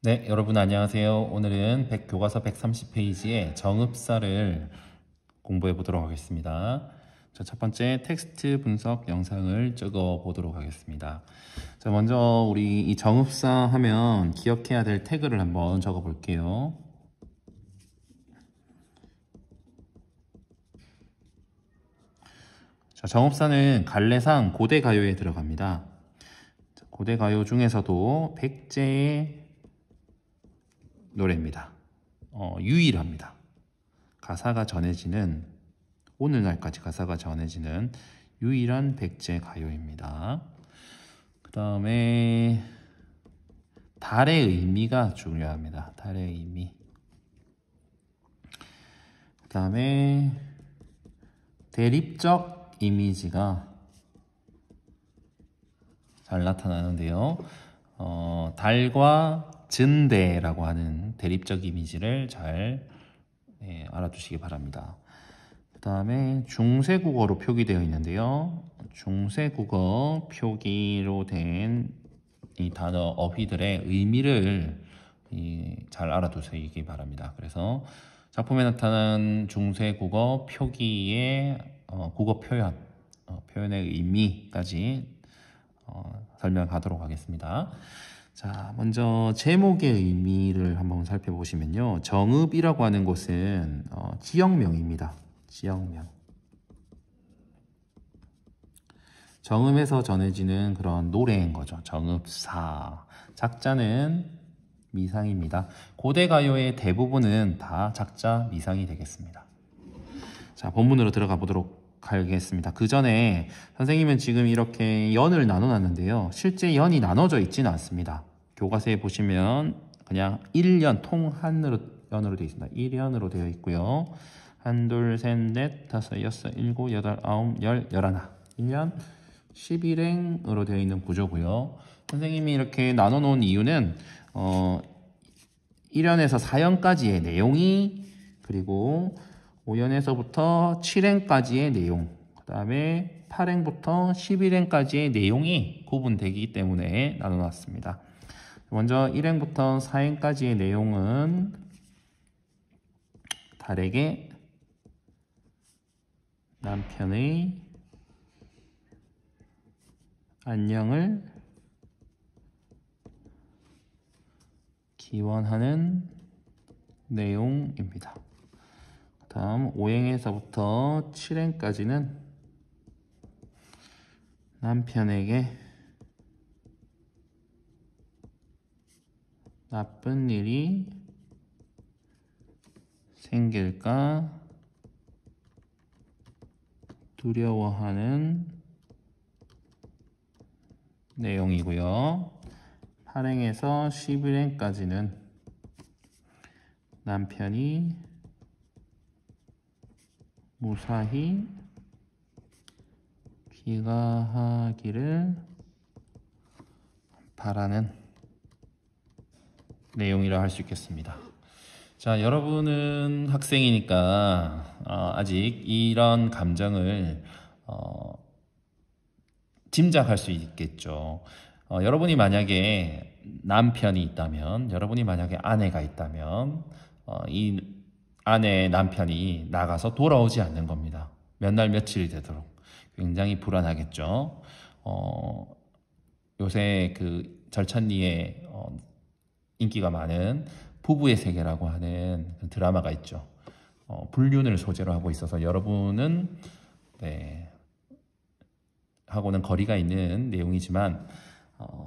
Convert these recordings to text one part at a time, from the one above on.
네, 여러분 안녕하세요. 오늘은 교과서 130페이지의 정읍사를 공부해 보도록 하겠습니다. 자, 첫 번째 텍스트 분석 영상을 찍어 보도록 하겠습니다. 자, 먼저 우리 이 정읍사 하면 기억해야 될 태그를 한번 적어 볼게요. 자, 정읍사는 갈래상 고대가요에 들어갑니다. 자, 고대가요 중에서도 백제의 노래입니다. 유일합니다. 가사가 전해지는, 오늘날까지 가사가 전해지는 유일한 백제 가요입니다. 그 다음에 달의 의미가 중요합니다. 달의 의미. 그 다음에 대립적 이미지가 잘 나타나는데요. 달과 증대라고 하는 대립적 이미지를 잘 알아두시기 바랍니다. 그 다음에 중세국어로 표기되어 있는데요. 중세국어 표기로 된 이 단어 어휘들의 의미를 잘 알아두시기 바랍니다. 그래서 작품에 나타난 중세국어 표기의 국어 표현의 의미까지 설명하도록 하겠습니다. 자, 먼저 제목의 의미를 한번 살펴보시면요. 정읍이라고 하는 곳은 지역명입니다. 지역명. 정읍에서 전해지는 그런 노래인 거죠. 정읍사. 작자는 미상입니다. 고대가요의 대부분은 다 작자 미상이 되겠습니다. 자, 본문으로 들어가 보도록 하겠습니다. 그 전에 선생님은 지금 이렇게 연을 나눠놨는데요. 실제 연이 나눠져 있지는 않습니다. 교과서에 보시면 그냥 1연 통한으로 연으로 되어 있습니다. 1연으로 되어 있고요. 1, 2, 3, 4, 5, 6, 7, 8, 9, 10, 11. 1년 11행으로 되어 있는 구조고요. 선생님이 이렇게 나눠 놓은 이유는 1연에서 4연까지의 내용이, 그리고 5연에서부터 7행까지의 내용, 그 다음에 8행부터 11행까지의 내용이 구분되기 때문에 나눠놨습니다. 먼저 1행부터 4행까지의 내용은 달에게 남편의 안녕을 기원하는 내용입니다. 다음 5행에서부터 7행까지는 남편에게 나쁜 일이 생길까 두려워하는 내용이고요. 8행에서 11행까지는 남편이 무사히 귀가하기를 바라는 내용이라 할 수 있겠습니다. 자, 여러분은 학생이니까 아직 이런 감정을 짐작할 수 있겠죠. 여러분이 만약에 남편이 있다면, 여러분이 만약에 아내가 있다면 이 아내의 남편이 나가서 돌아오지 않는 겁니다. 몇 날 며칠이 되도록 굉장히 불안하겠죠. 요새 그 절찬리에 인기가 많은 부부의 세계라고 하는 그 드라마가 있죠. 불륜을 소재로 하고 있어서 여러분은 네, 하고는 거리가 있는 내용이지만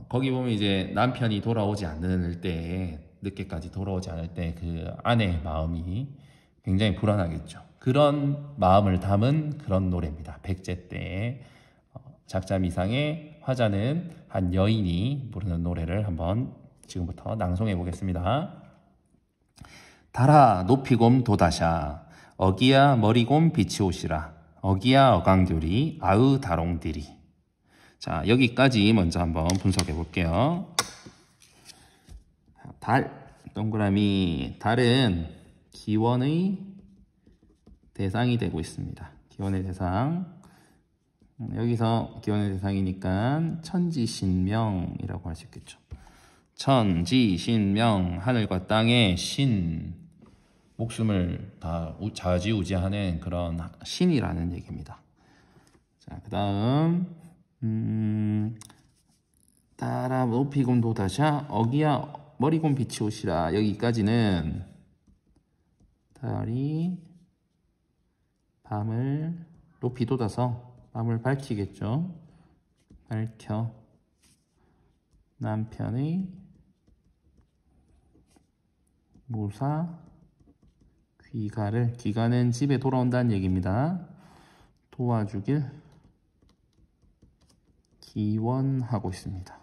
거기 보면 이제 남편이 돌아오지 않을 때, 늦게까지 돌아오지 않을 때 그 아내의 마음이 굉장히 불안하겠죠. 그런 마음을 담은 그런 노래입니다. 백제 때 작자 미상의 화자는 한 여인이 부르는 노래를 한번 지금부터 낭송해 보겠습니다. 달아 높이곰 도다샤 어기야 머리곰 빛이 오시라 어기야 어강들이 아으 다롱들이. 자, 여기까지 먼저 한번 분석해 볼게요. 달, 동그라미. 달은 기원의 대상이 되고 있습니다. 기원의 대상. 여기서 기원의 대상이니까 천지신명이라고 할 수 있겠죠. 천지신명, 하늘과 땅의 신, 목숨을 다 좌지우지하는 그런 신이라는 얘기입니다. 자, 그 다음 따라 높이곰 도다샤 어기야 머리곰 빛이 오시라. 여기까지는 달이 밤을 높이 돋아서 밤을 밝히겠죠. 밝혀 남편의 무사 귀가는 집에 돌아온다는 얘기입니다. 도와주길 기원하고 있습니다.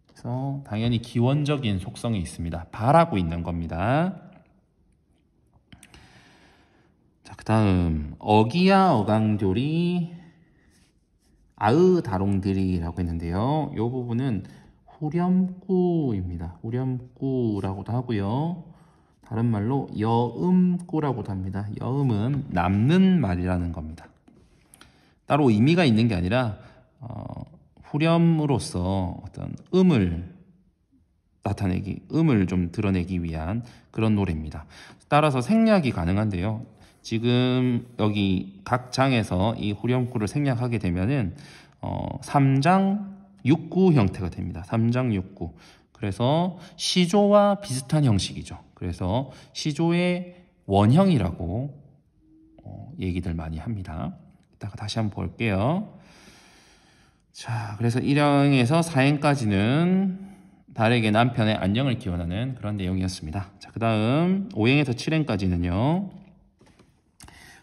그래서 당연히 기원적인 속성이 있습니다. 바라고 있는 겁니다. 자, 그 다음 어기야 어강들이 아으 다롱들이라고 했는데요. 이 부분은 후렴구입니다. 후렴구라고도 하고요. 다른 말로 여음구라고도 합니다. 여음은 남는 말이라는 겁니다. 따로 의미가 있는 게 아니라 후렴으로서 어떤 음을 음을 좀 드러내기 위한 그런 노래입니다. 따라서 생략이 가능한데요. 지금 여기 각 장에서 이 후렴구를 생략하게 되면은 3장 6구 형태가 됩니다. 3장 6구. 그래서 시조와 비슷한 형식이죠. 그래서 시조의 원형이라고 얘기들 많이 합니다. 이따가 다시 한번 볼게요. 자, 그래서 1행에서 4행까지는 달에게 남편의 안녕을 기원하는 그런 내용이었습니다. 자, 그 다음 5행에서 7행까지는요.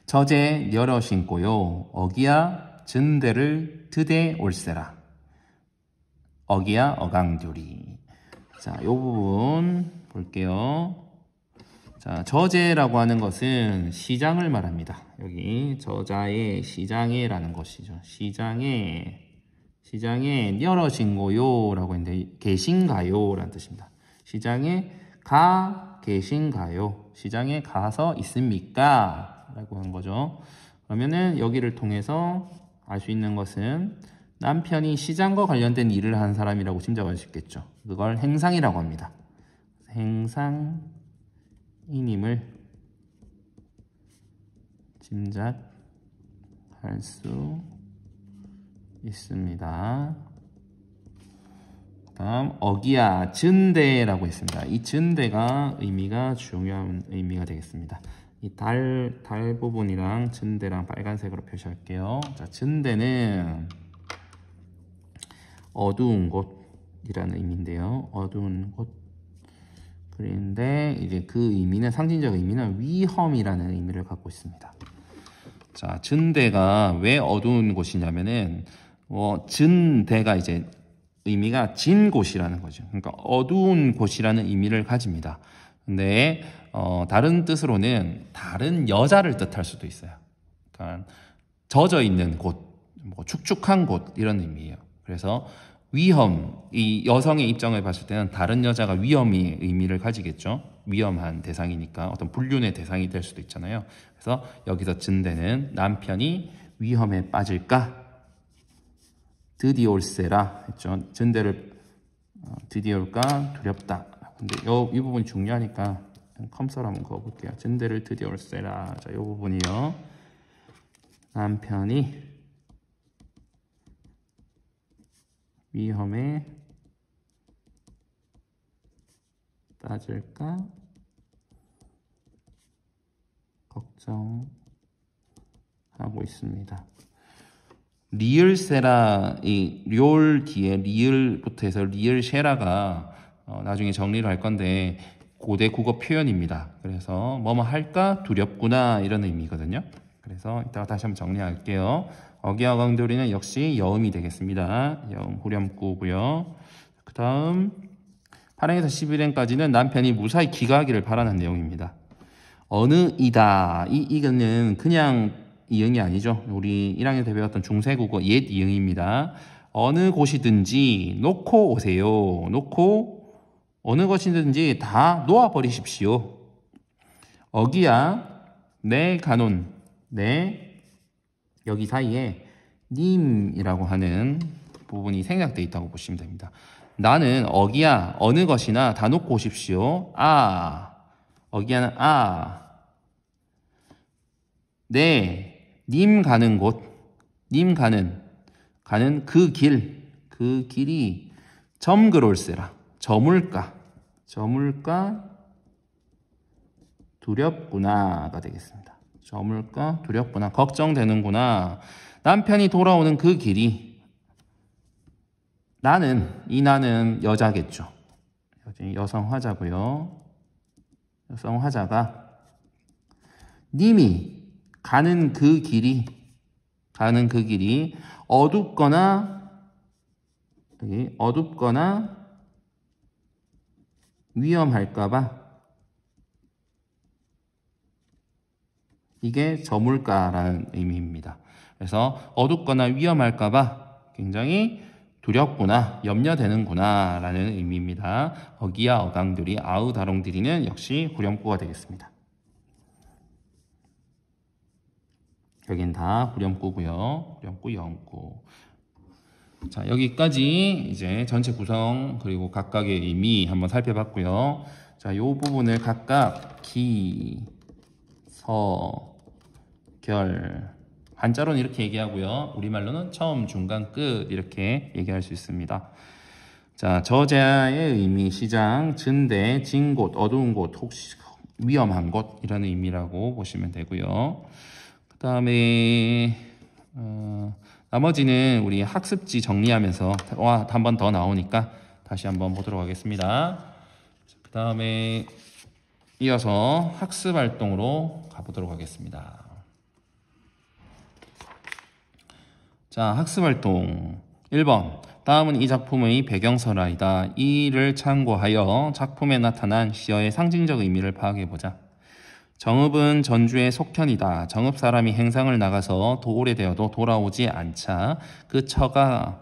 저제 여러 신고요 어기야 전대를 드대 올세라 어기야 어강들이. 자, 이 부분 볼게요. 자, 저제라고 하는 것은 시장을 말합니다. 여기 저자의 시장에라는 것이죠. 시장에 여러 신고요 라고 했는데 계신가요 라는 뜻입니다. 시장에 가 계신가요? 시장에 가서 있습니까? 라고 한 거죠. 그러면은 여기를 통해서 알 수 있는 것은 남편이 시장과 관련된 일을 하는 사람이라고 짐작할 수 있겠죠. 그걸 행상이라고 합니다. 행상이님을 짐작할 수 있습니다. 다음 어기야 전대라고 했습니다. 이 전대가 의미가 중요한 의미가 되겠습니다. 이 달 부분이랑 전대랑 빨간색으로 표시할게요. 자, 전대는 어두운 곳이라는 의미인데요. 어두운 곳. 그런데 이제 그 의미는 상징적 의미는 위험이라는 의미를 갖고 있습니다. 자, 전대가 왜 어두운 곳이냐면은 전대가 이제 의미가 진 곳이라는 거죠. 그러니까 어두운 곳이라는 의미를 가집니다. 근데 다른 뜻으로는 다른 여자를 뜻할 수도 있어요. 그러니까 젖어 있는 곳, 축축한 곳 이런 의미예요. 그래서 위험, 이 여성의 입장을 봤을 때는 다른 여자가 위험의 의미를 가지겠죠. 위험한 대상이니까 어떤 불륜의 대상이 될 수도 있잖아요. 그래서 여기서 전대는 남편이 위험에 빠질까? 드디어 올세라 했죠. 전대를 드디어 올까? 두렵다. 근데 이 부분이 중요하니까 컴서를 한번 그어볼게요. 전대를 드디어 올세라. 자, 이 부분이요. 남편이 위험에 빠질까 걱정하고 있습니다. 리을세라, 이 료를 뒤에 리을부터 해서 리을세라가 나중에 정리를 할 건데 고대 국어 표현입니다. 그래서 뭐뭐 할까 두렵구나 이런 의미거든요. 그래서 이따가 다시 한번 정리할게요. 어기와 어강돌이는 역시 여음이 되겠습니다. 여음 후렴구고요. 그 다음 8행에서 11행까지는 남편이 무사히 귀가하기를 바라는 내용입니다. 어느 이다. 이거는 그냥 이응이 아니죠. 우리 1학년 때 배웠던 중세국어 옛 이응입니다. 어느 곳이든지 놓고 오세요. 놓고 어느 것이든지 다 놓아버리십시오. 어기야 내 간혼 내 여기 사이에 님이라고 하는 부분이 생략되어 있다고 보시면 됩니다. 나는 어기야 어느 것이나 다 놓고 오십시오. 어기야는 네 님 가는 곳, 님 가는 그 길이 점그롤세라. 저물까 두렵구나가 되겠습니다. 저물까 두렵구나 걱정되는구나. 남편이 돌아오는 그 길이 나는 여자겠죠. 여성 화자고요. 여성 화자가 님이 가는 그 길이 어둡거나 위험할까봐 이게 저물까라는 의미입니다. 그래서 어둡거나 위험할까봐 굉장히 두렵구나, 염려되는구나 라는 의미입니다. 어기야 어강들이 아우다롱들이는 역시 후렴구가 되겠습니다. 여긴 다 후렴구고요. 후렴구, 영구. 자, 여기까지 이제 전체 구성 그리고 각각의 의미 한번 살펴봤고요. 자, 이 부분을 각각 기, 서, 결, 한자로는 이렇게 얘기하고요. 우리말로는 처음, 중간, 끝 이렇게 얘기할 수 있습니다. 자, 저자의 의미, 시장, 진대, 진 곳, 어두운 곳, 혹시 위험한 곳 이런 의미라고 보시면 되고요. 그 다음에 나머지는 우리 학습지 정리하면서 한 번 더 나오니까 다시 한번 보도록 하겠습니다. 그 다음에 이어서 학습활동으로 가보도록 하겠습니다. 자, 학습활동 1번. 다음은 이 작품의 배경설화이다. 이를 참고하여 작품에 나타난 시어의 상징적 의미를 파악해보자. 정읍은 전주의 속현이다. 정읍 사람이 행상을 나가서 오래되어도 돌아오지 않자 그 처가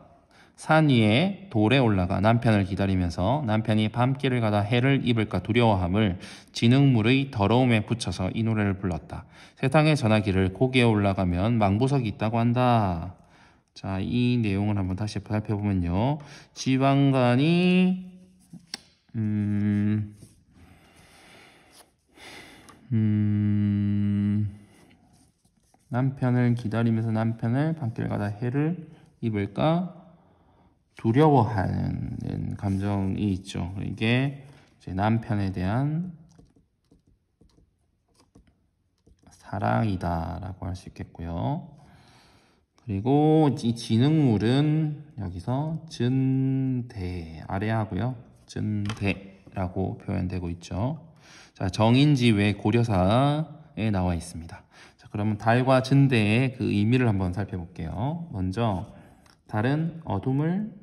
산 위에 돌에 올라가 남편을 기다리면서 남편이 밤길을 가다 해를 입을까 두려워함을 진흙물의 더러움에 붙여서 이 노래를 불렀다. 세상의 전화기를 고개에 올라가면 망부석이 있다고 한다. 자, 이 내용을 한번 다시 살펴보면요. 지방간이 남편을 기다리면서 남편을 밤길 가다 해를 입을까 두려워하는 감정이 있죠. 이게 이제 남편에 대한 사랑이다라고 할 수 있겠고요. 그리고 이 진흙물은 여기서 증대 아래 하고요. 증대라고 표현되고 있죠. 자, 정인지 외 고려사에 나와 있습니다. 자, 그러면 달과 증대의 그 의미를 한번 살펴볼게요. 먼저 달은 어둠을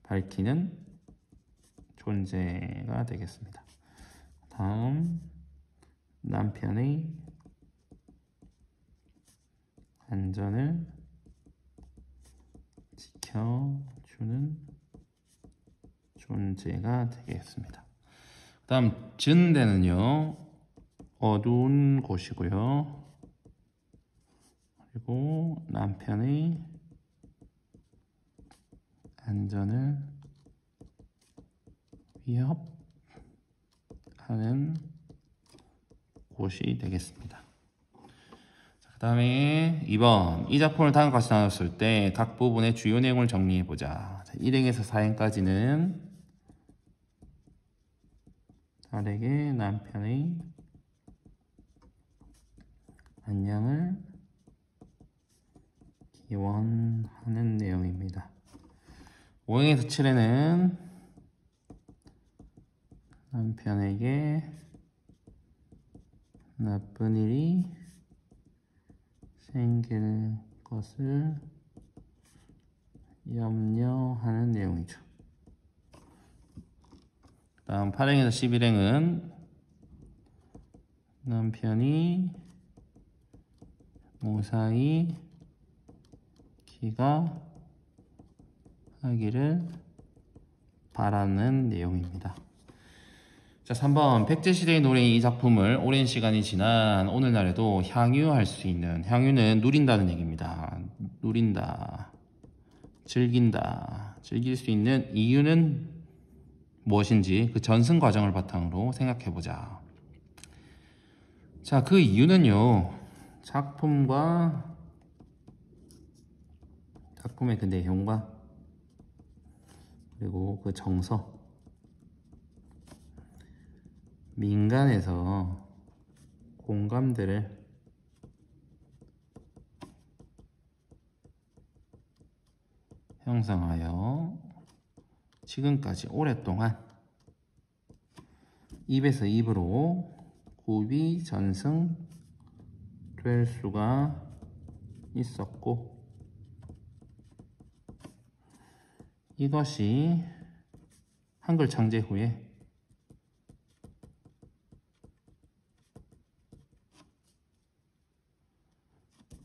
밝히는 존재가 되겠습니다. 다음 남편의 안전을 지켜주는 존재가 되겠습니다. 그 다음 증대는요. 어두운 곳이고요. 그리고 남편의 안전을 위협하는 곳이 되겠습니다. 다음에 2번 이 작품을 다음과 같이 나눴을 때 각 부분의 주요 내용을 정리해보자. 1행에서 4행까지는 딸에게 남편의 안녕을 기원하는 내용입니다. 5행에서 7행은 남편에게 나쁜 일이 생길 것을 염려하는 내용이죠. 다음 8행에서 11행은 남편이 무사히 귀가하기를 바라는 내용입니다. 자, 3번 백제시대의 노래인 이 작품을 오랜 시간이 지난 오늘날에도 향유할 수 있는, 향유는 누린다는 얘기입니다. 누린다, 즐긴다, 즐길 수 있는 이유는 무엇인지 그 전승 과정을 바탕으로 생각해보자. 자, 그 이유는요, 작품의 그 내용과 그리고 그 정서, 민간에서 공감대를 형성하여 지금까지 오랫동안 입에서 입으로 굽이 전승될 수가 있었고, 이것이 한글 창제 후에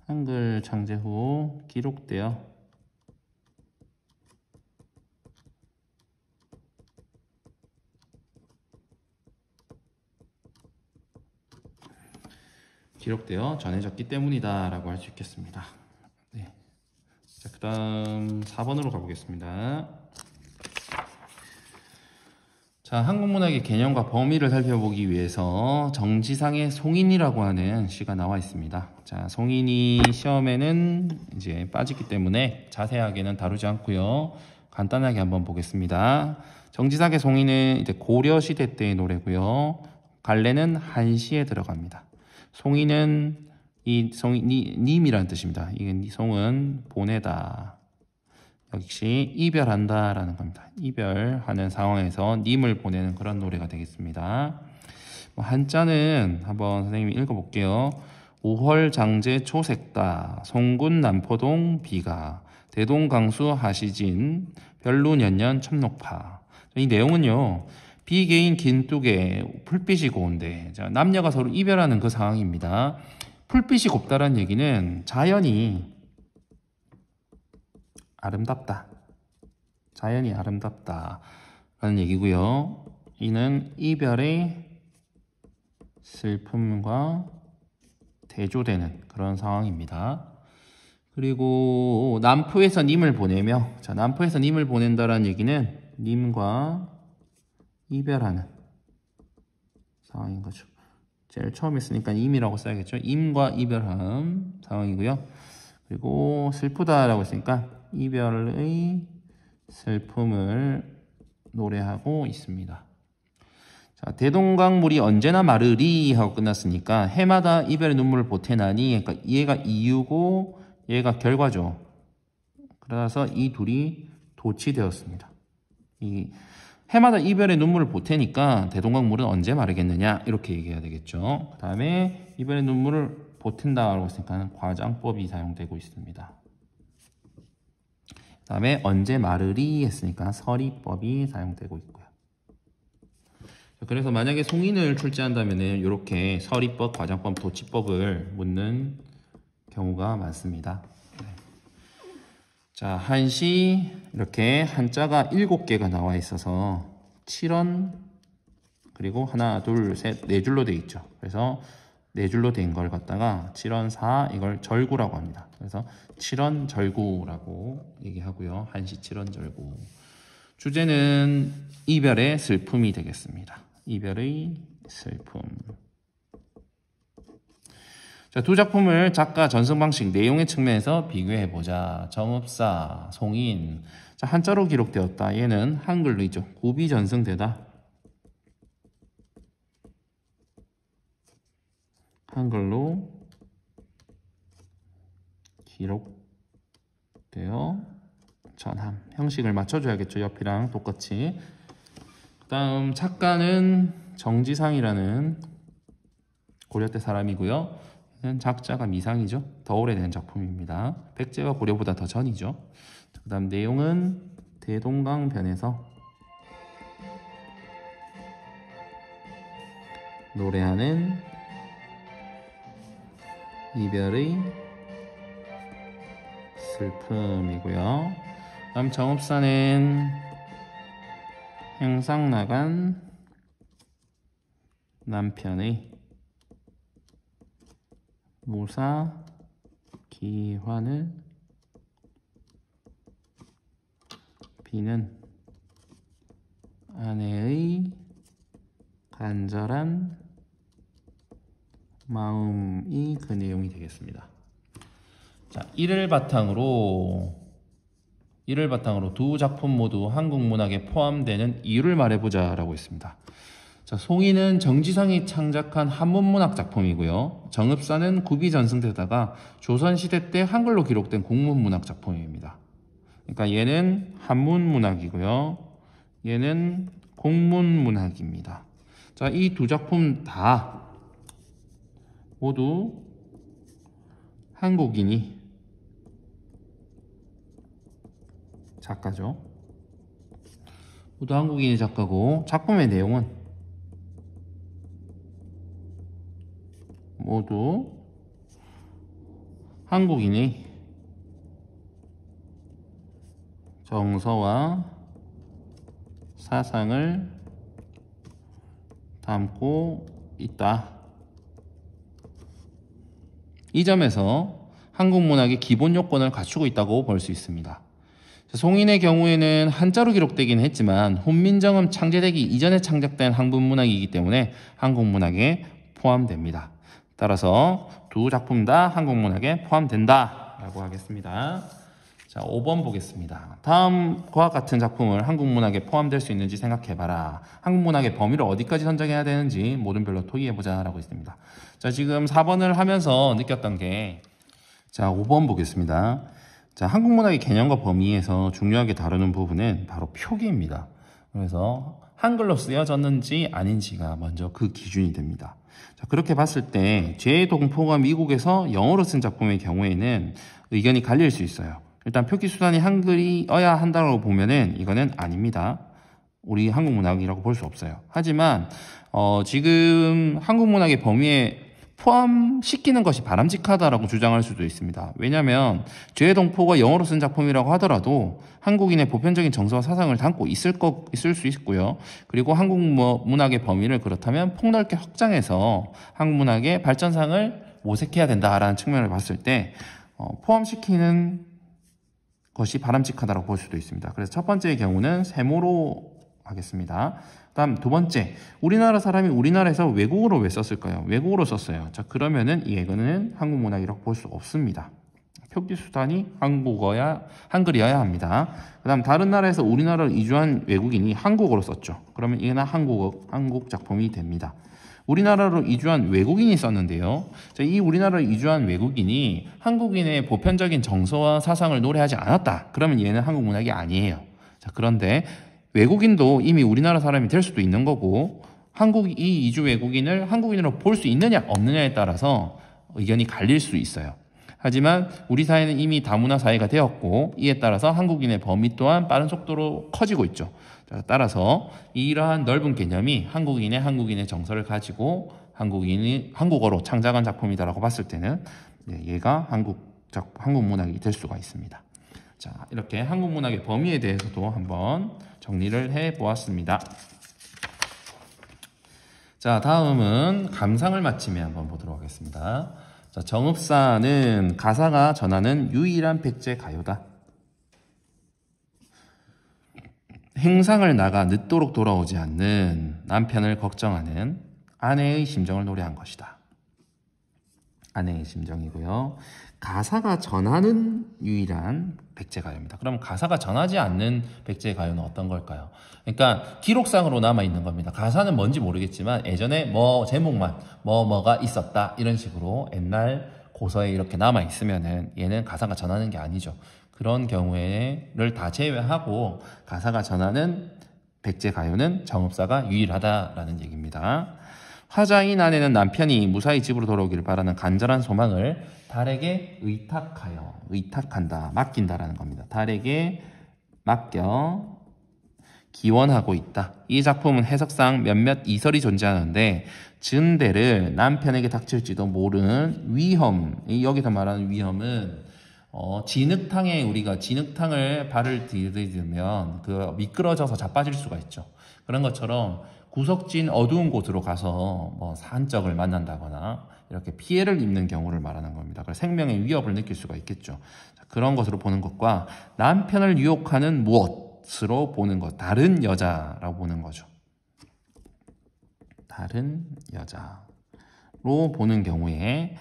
한글 창제 후 기록되어 전해졌기 때문이다 라고 할 수 있겠습니다. 네. 자, 그 다음 4번으로 가보겠습니다. 자, 한국문학의 개념과 범위를 살펴보기 위해서 정지상의 송인이라고 하는 시가 나와 있습니다. 자, 송인이 시험에는 이제 빠지기 때문에 자세하게는 다루지 않고요. 간단하게 한번 보겠습니다. 정지상의 송인은 이제 고려 시대 때의 노래고요. 갈래는 한시에 들어갑니다. 송인은 님이라는 뜻입니다. 이 송은 보내다. 역시 이별한다 라는 겁니다. 이별하는 상황에서 님을 보내는 그런 노래가 되겠습니다. 한자는 한번 선생님이 읽어볼게요. 5월 장제 초색다 송군 남포동 비가 대동강수 하시진 별루년년 첨록파. 이 내용은요, 비개인 긴뚝에 풀빛이 고운데, 남녀가 서로 이별하는 그 상황입니다. 풀빛이 곱다라는 얘기는 자연이 아름답다. 자연이 아름답다 라는 얘기고요. 이는 이별의 슬픔과 대조되는 그런 상황입니다. 그리고 남포에서 님을 보내며, 자, 남포에서 님을 보낸다라는 얘기는 님과 이별하는 상황인 거죠. 제일 처음 했으니까 임이라고 써야겠죠. 임과 이별함 상황이고요. 그리고 슬프다라고 했으니까 이별의 슬픔을 노래하고 있습니다. 자, 대동강물이 언제나 마르리 하고 끝났으니까 해마다 이별의 눈물을 보태나니, 그러니까 얘가 이유고 얘가 결과죠. 그래서 이 둘이 도치되었습니다. 이 해마다 이별의 눈물을 보태니까 대동강물은 언제 마르겠느냐 이렇게 얘기해야 되겠죠. 그 다음에 이별의 눈물을 보탠다라고 했으니까 과장법이 사용되고 있습니다. 그 다음에 언제 마르리 했으니까 서리법이 사용되고 있고요. 그래서 만약에 송인을 출제한다면 이렇게 서리법, 과장법, 도치법을 묻는 경우가 많습니다. 자, 한시 이렇게 한자가 7개가 나와 있어서 7원, 그리고 하나, 둘, 셋, 네 줄로 되어 있죠. 그래서 네 줄로 된 걸 갖다가 7원4 이걸 절구라고 합니다. 그래서 7원 절구라고 얘기하고요. 한시 7원 절구. 주제는 이별의 슬픔이 되겠습니다. 이별의 슬픔. 자, 두 작품을 작가 전승 방식 내용의 측면에서 비교해 보자. 정읍사, 송인. 자, 한자로 기록되었다. 얘는 한글로 있죠. 구비 전승되다. 한글로 기록되어 전함. 형식을 맞춰줘야겠죠. 옆이랑 똑같이. 그 다음 작가는 정지상이라는 고려때 사람이고요. 작자가 미상이죠. 더 오래된 작품입니다. 백제가 고려보다 더 전이죠. 그 다음 내용은 대동강변에서 노래하는 이별의 슬픔이고요. 다음 정읍사는 행상 나간 남편의 무사 기환을 비는 아내의 간절한 마음이 그 내용이 되겠습니다. 자, 이를 바탕으로 두 작품 모두 한국 문학에 포함되는 이유를 말해보자 라고 했습니다. 자, 송이는 정지상이 창작한 한문문학 작품이고요. 정읍사는 구비전승되다가 조선시대 때 한글로 기록된 국문문학 작품입니다. 그러니까 얘는 한문문학이고요. 얘는 국문문학입니다. 자, 이 두 작품 다 모두 한국인이 작가죠. 모두 한국인이 작가고 작품의 내용은 모두 한국인의 정서와 사상을 담고 있다. 이 점에서 한국 문학의 기본 요건을 갖추고 있다고 볼 수 있습니다. 송인의 경우에는 한자로 기록되긴 했지만 훈민정음 창제되기 이전에 창작된 한국 문학이기 때문에 한국 문학에 포함됩니다. 따라서 두 작품 다 한국 문학에 포함된다 라고 하겠습니다. 자, 5번 보겠습니다. 다음과 같은 작품을 한국 문학에 포함될 수 있는지 생각해봐라. 한국 문학의 범위를 어디까지 선정해야 되는지 모든 별로 토의해보자 라고 있습니다. 자, 지금 4번을 하면서 느꼈던 게, 자, 5번 보겠습니다. 자, 한국 문학의 개념과 범위에서 중요하게 다루는 부분은 바로 표기입니다. 그래서 한글로 쓰여졌는지 아닌지가 먼저 그 기준이 됩니다. 자, 그렇게 봤을 때 제동포가 미국에서 영어로 쓴 작품의 경우에는 의견이 갈릴 수 있어요. 일단 표기 수단이 한글이어야 한다고 보면은 이거는 아닙니다. 우리 한국 문학이라고 볼 수 없어요. 하지만 지금 한국 문학의 범위에 포함시키는 것이 바람직하다라고 주장할 수도 있습니다. 왜냐하면 죄동포가 영어로 쓴 작품이라고 하더라도 한국인의 보편적인 정서와 사상을 담고 있을 수 있고요. 그리고 한국 문학의 범위를 그렇다면 폭넓게 확장해서 한국 문학의 발전상을 모색해야 된다라는 측면을 봤을 때 포함시키는 것이 바람직하다고 볼 수도 있습니다. 그래서 첫 번째의 경우는 세모로 하겠습니다. 다음 두 번째, 우리나라 사람이 우리나라에서 외국어로 왜 썼을까요? 외국어로 썼어요. 자, 그러면은 이거는 한국 문학이라고 볼 수 없습니다. 표기 수단이 한글이어야 합니다. 그 다음 다른 나라에서 우리나라로 이주한 외국인이 한국어로 썼죠. 그러면 이거는 한국 작품이 됩니다. 우리나라로 이주한 외국인이 썼는데요. 자, 이 우리나라로 이주한 외국인이 한국인의 보편적인 정서와 사상을 노래하지 않았다. 그러면 얘는 한국 문학이 아니에요. 자, 그런데 외국인도 이미 우리나라 사람이 될 수도 있는 거고 이 이주 외국인을 한국인으로 볼 수 있느냐 없느냐에 따라서 의견이 갈릴 수 있어요. 하지만 우리 사회는 이미 다문화 사회가 되었고 이에 따라서 한국인의 범위 또한 빠른 속도로 커지고 있죠. 따라서 이러한 넓은 개념이 한국인의 정서를 가지고 한국어로 창작한 작품이다라고 봤을 때는 얘가 한국 문학이 될 수가 있습니다. 자, 이렇게 한국 문학의 범위에 대해서도 한번 정리를 해보았습니다. 자, 다음은 감상을 마치며 한번 보도록 하겠습니다. 자, 정읍사는 가사가 전하는 유일한 백제 가요다. 행상을 나가 늦도록 돌아오지 않는 남편을 걱정하는 아내의 심정을 노래한 것이다. 아내의 심정이고요. 가사가 전하는 유일한 백제가요입니다. 그럼 가사가 전하지 않는 백제가요는 어떤 걸까요? 그러니까 기록상으로 남아있는 겁니다. 가사는 뭔지 모르겠지만 예전에 뭐 제목만 뭐가 있었다 이런 식으로 옛날 고서에 이렇게 남아있으면은 얘는 가사가 전하는 게 아니죠. 그런 경우에를 다 제외하고 가사가 전하는 백제가요는 정읍사가 유일하다라는 얘기입니다. 화자인 아내는 남편이 무사히 집으로 돌아오기를 바라는 간절한 소망을 달에게 의탁한다, 맡긴다라는 겁니다. 달에게 맡겨 기원하고 있다. 이 작품은 해석상 몇몇 이설이 존재하는데 증대를 남편에게 닥칠지도 모르는 위험, 여기서 말하는 위험은 진흙탕에 우리가 진흙탕을 발을 디디면 그 미끄러져서 자빠질 수가 있죠. 그런 것처럼 구석진 어두운 곳으로 가서 뭐 산적을 만난다거나 이렇게 피해를 입는 경우를 말하는 겁니다. 그래서 생명의 위협을 느낄 수가 있겠죠. 그런 것으로 보는 것과 남편을 유혹하는 무엇으로 보는 것, 다른 여자라고 보는 거죠. 다른 여자로 보는 경우에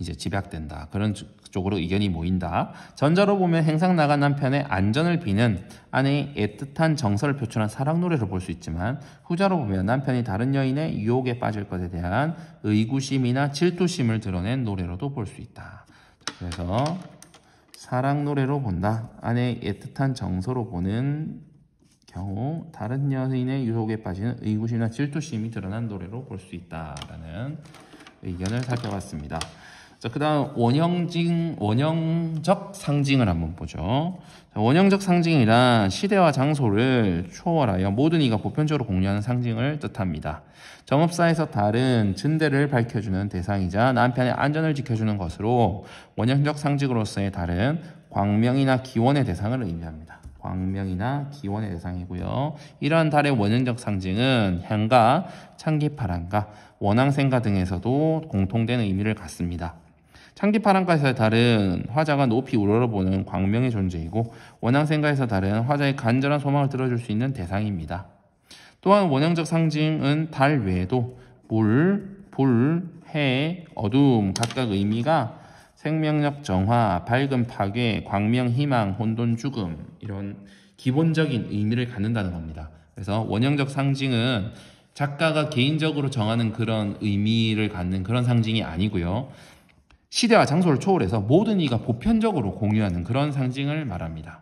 이제 집약된다. 그런 쪽으로 의견이 모인다. 전자로 보면 행상 나간 남편의 안전을 비는 아내의 애틋한 정서를 표출한 사랑 노래로 볼 수 있지만 후자로 보면 남편이 다른 여인의 유혹에 빠질 것에 대한 의구심이나 질투심을 드러낸 노래로도 볼 수 있다. 그래서 사랑 노래로 본다. 아내의 애틋한 정서로 보는 경우 다른 여인의 유혹에 빠지는 의구심이나 질투심이 드러난 노래로 볼 수 있다라는 의견을 살펴봤습니다. 자, 그 다음 원형적 상징을 한번 보죠. 자, 원형적 상징이란 시대와 장소를 초월하여 모든 이가 보편적으로 공유하는 상징을 뜻합니다. 정읍사에서 다른 증대를 밝혀주는 대상이자 남편의 안전을 지켜주는 것으로 원형적 상징으로서의 다른 광명이나 기원의 대상을 의미합니다. 광명이나 기원의 대상이고요. 이러한 달의 원형적 상징은 향가, 창기파랑가, 원앙생가 등에서도 공통된 의미를 갖습니다. 창기파랑가에서 다른 화자가 높이 우러러보는 광명의 존재이고 원앙생가에서 다른 화자의 간절한 소망을 들어줄 수 있는 대상입니다. 또한 원형적 상징은 달 외에도 물, 불, 해, 어둠 각각 의미가 생명력 정화, 밝음 파괴, 광명 희망, 혼돈 죽음 이런 기본적인 의미를 갖는다는 겁니다. 그래서 원형적 상징은 작가가 개인적으로 정하는 그런 의미를 갖는 그런 상징이 아니고요. 시대와 장소를 초월해서 모든 이가 보편적으로 공유하는 그런 상징을 말합니다.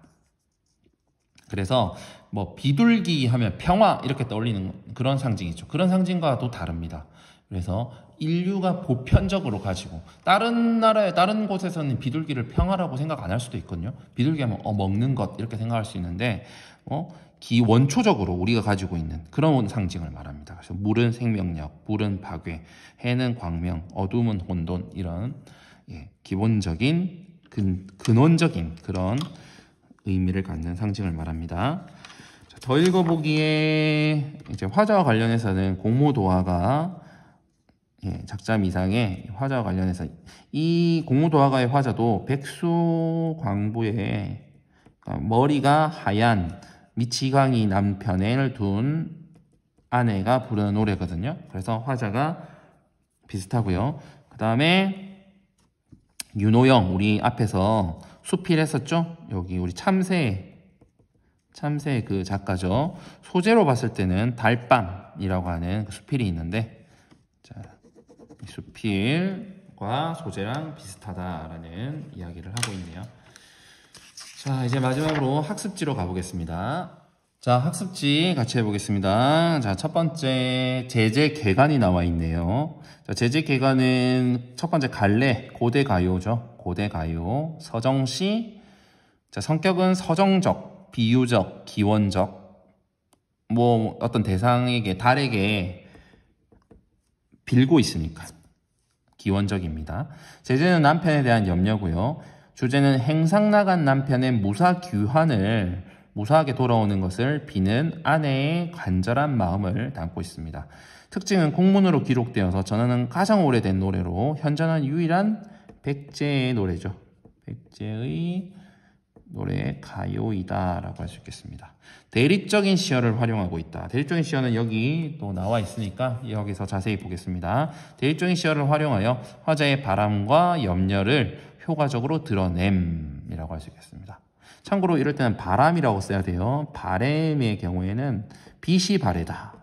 그래서 뭐 비둘기 하면 평화 이렇게 떠올리는 그런 상징이죠. 그런 상징과도 다릅니다. 그래서 인류가 보편적으로 가지고 다른 나라의 다른 곳에서는 비둘기를 평화라고 생각 안 할 수도 있거든요. 비둘기 하면 먹는 것 이렇게 생각할 수 있는데 원초적으로 우리가 가지고 있는 그런 상징을 말합니다. 그래서 물은 생명력, 불은 파괴, 해는 광명, 어둠은 혼돈 이런 기본적인 근원적인 그런 의미를 갖는 상징을 말합니다. 더 읽어보기에 이제 화자와 관련해서는 공모도화가 작자미상의 화자와 관련해서 이 공모도화가의 화자도 백수광부의 머리가 하얀 미치광이 남편을 둔 아내가 부르는 노래거든요. 그래서 화자가 비슷하고요. 그 다음에 윤호영 우리 앞에서 수필 했었죠. 여기 우리 참새 그 작가죠. 소재로 봤을 때는 달밤이라고 하는 그 수필이 있는데 자, 이 수필과 소재랑 비슷하다라는 이야기를 하고 있네요. 자, 이제 마지막으로 학습지로 가보겠습니다. 자, 학습지 같이 해보겠습니다. 자, 첫 번째 제재개간이 나와 있네요. 자, 제재개간은 첫 번째 갈래, 고대가요죠. 고대가요, 서정시. 자, 성격은 서정적, 비유적, 기원적. 뭐 어떤 대상에게, 달에게 빌고 있으니까 기원적입니다. 제재는 남편에 대한 염려고요. 주제는 행상 나간 남편의 무사하게 돌아오는 것을 비는 아내의 간절한 마음을 담고 있습니다. 특징은 공문으로 기록되어서 전하는 가장 오래된 노래로 현존한 유일한 백제의 노래죠. 백제의 노래 가요이다 라고 할 수 있겠습니다. 대립적인 시어를 활용하고 있다. 대립적인 시어는 여기 또 나와 있으니까 여기서 자세히 보겠습니다. 대립적인 시어를 활용하여 화자의 바람과 염려를 효과적으로 드러냄이라고 할 수 있겠습니다. 참고로 이럴 때는 바람이라고 써야 돼요. 바램의 경우에는 빛이 바래다,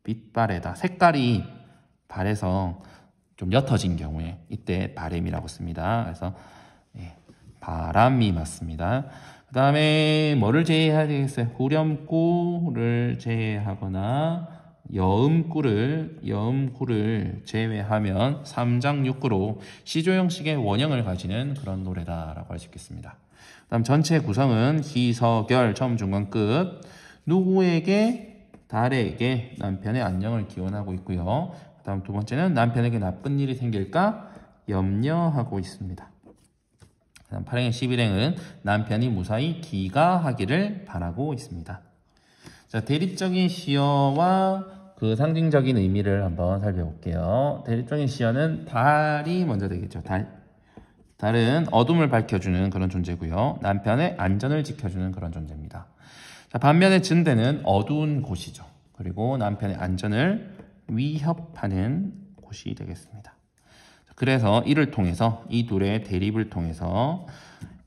빛바래다, 색깔이 바래서 좀 옅어진 경우에 이때 바램이라고 씁니다. 그래서 바람이 맞습니다. 그 다음에 뭐를 제외해야 되겠어요? 후렴구를 제외하거나 여음구를 제외하면 3장 6구로 시조 형식의 원형을 가지는 그런 노래다라고 할 수 있겠습니다. 그 다음 전체 구성은 희서결 처음 중간 끝 누구에게 달에게 남편의 안녕을 기원하고 있고요. 그 다음 두 번째는 남편에게 나쁜 일이 생길까 염려하고 있습니다. 그 다음 8행의 11행은 남편이 무사히 귀가하기를 바라고 있습니다. 자, 대립적인 시어와 그 상징적인 의미를 한번 살펴볼게요. 대립적인 시어는 달이 먼저 되겠죠. 달은 어둠을 밝혀주는 그런 존재고요. 남편의 안전을 지켜주는 그런 존재입니다. 자, 반면에 증대는 어두운 곳이죠. 그리고 남편의 안전을 위협하는 곳이 되겠습니다. 그래서 이를 통해서 이 둘의 대립을 통해서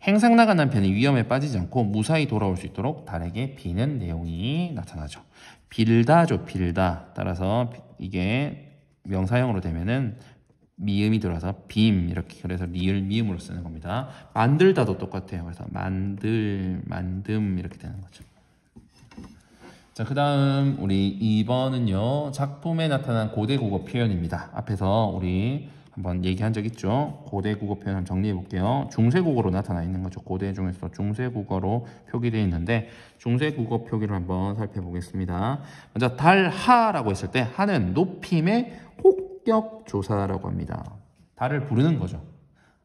행상 나간 남편이 위험에 빠지지 않고 무사히 돌아올 수 있도록 달에게 비는 내용이 나타나죠. 빌다죠, 빌다. 따라서 이게 명사형으로 되면은 미음이 들어서 빔 이렇게 그래서 리을 미음으로 쓰는 겁니다. 만들다도 똑같아요. 그래서 만듦 이렇게 되는 거죠. 자, 그 다음 우리 2번은요. 작품에 나타난 고대 국어 표현입니다. 앞에서 우리 한번 얘기한 적 있죠. 고대 국어 표현 한번 정리해 볼게요. 중세 국어로 나타나 있는 거죠. 고대 중에서 중세 국어로 표기되어 있는데 중세 국어 표기를 한번 살펴보겠습니다. 먼저 달하라고 했을 때 하는 높임의 혹격 조사라고 합니다. 달을 부르는 거죠.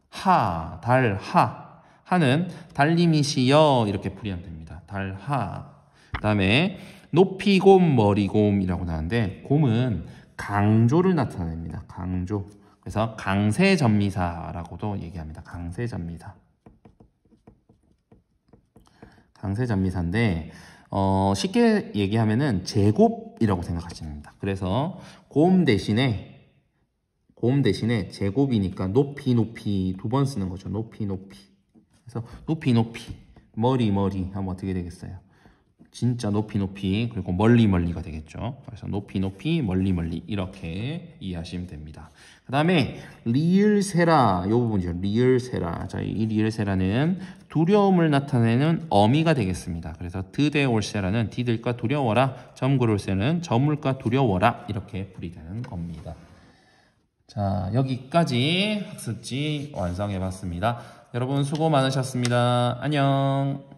달하. 하는 달님이시여 이렇게 풀이하면 됩니다. 달하. 그 다음에 높이곰 머리곰이라고 나오는데 곰은 강조를 나타냅니다. 강조. 그래서 강세전미사라고도 얘기합니다. 강세전미사인데 쉽게 얘기하면은 제곱이라고 생각하시면 됩니다. 그래서 곰 대신에 제곱이니까 높이 두 번 쓰는 거죠. 높이. 그래서 높이 머리 하면 어떻게 되겠어요? 진짜 높이 그리고 멀리가 되겠죠. 그래서 높이 멀리 이렇게 이해하시면 됩니다. 그 다음에 리을세라 이 부분이죠. 리을세라. 자, 이 리을세라는 두려움을 나타내는 어미가 되겠습니다. 그래서 드대올세라는 디들과 두려워라, 점굴올세는 저물과 두려워라 이렇게 풀이되는 겁니다. 자, 여기까지 학습지 완성해 봤습니다. 여러분 수고 많으셨습니다. 안녕.